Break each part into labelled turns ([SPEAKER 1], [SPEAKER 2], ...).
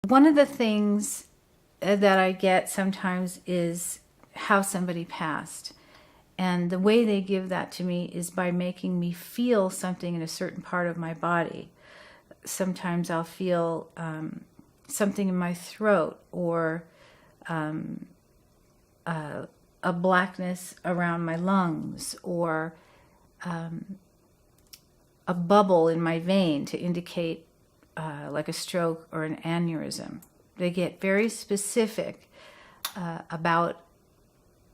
[SPEAKER 1] one of the things that I get sometimes is how somebody passed. And the way they give that to me is by making me feel something in a certain part of my body. Sometimes I'll feel something in my throat, or a blackness around my lungs, or a bubble in my vein to indicate like a stroke or an aneurysm. They get very specific about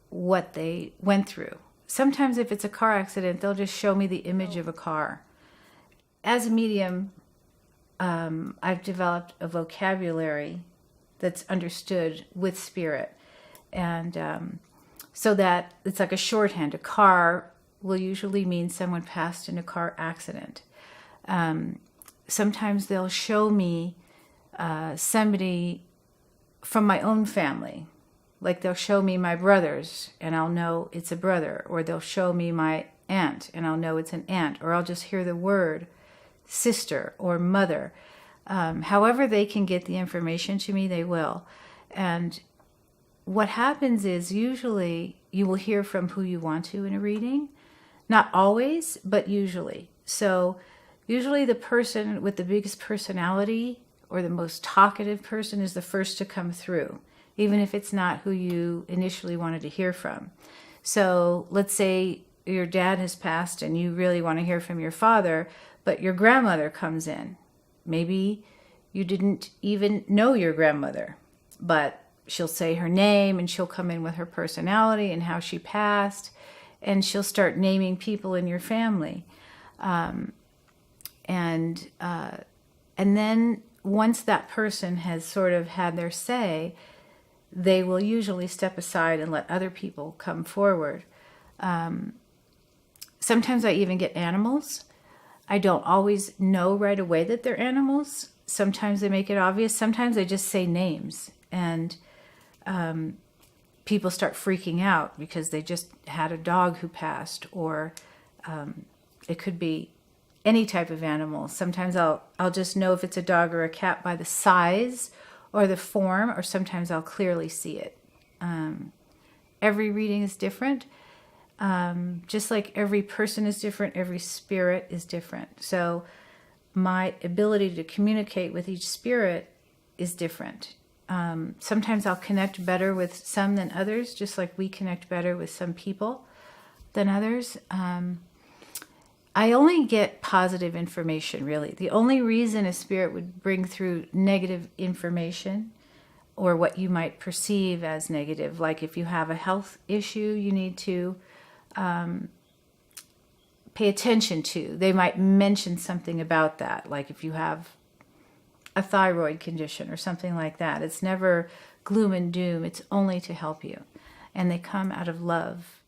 [SPEAKER 1] what they went through. Sometimes if it's a car accident, they'll just show me the image of a car. As a medium, I've developed a vocabulary that's understood with spirit. And so that it's like a shorthand. A car will usually mean someone passed in a car accident. Sometimes they'll show me somebody from my own family. Like they'll show me my brothers and I'll know it's a brother, or they'll show me my aunt and I'll know it's an aunt, or I'll just hear the word sister or mother. However they can get the information to me, they will. And what happens is usually you will hear from who you want to in a reading. Not always, but usually. So usually the person with the biggest personality or the most talkative person is the first to come through, even if it's not who you initially wanted to hear from. So let's say your dad has passed and you really want to hear from your father, but your grandmother comes in. Maybe you didn't even know your grandmother, but she'll say her name and she'll come in with her personality and how she passed, and she'll start naming people in your family. And then once that person has sort of had their say, they will usually step aside and let other people come forward. Sometimes I even get animals. I don't always know right away that they're animals. Sometimes they make it obvious. Sometimes they just say names. And people start freaking out because they just had a dog who passed, or it could be any type of animal. Sometimes I'll just know if it's a dog or a cat by the size or the form, or sometimes I'll clearly see it. Every reading is different. Just like every person is different, every spirit is different. So my ability to communicate with each spirit is different. Sometimes I'll connect better with some than others, just like we connect better with some people than others. I only get positive information, really. The only reason a spirit would bring through negative information, or what you might perceive as negative, like if you have a health issue you need to pay attention to. They might mention something about that, like if you have a thyroid condition or something like that. It's never gloom and doom. It's only to help you. And they come out of love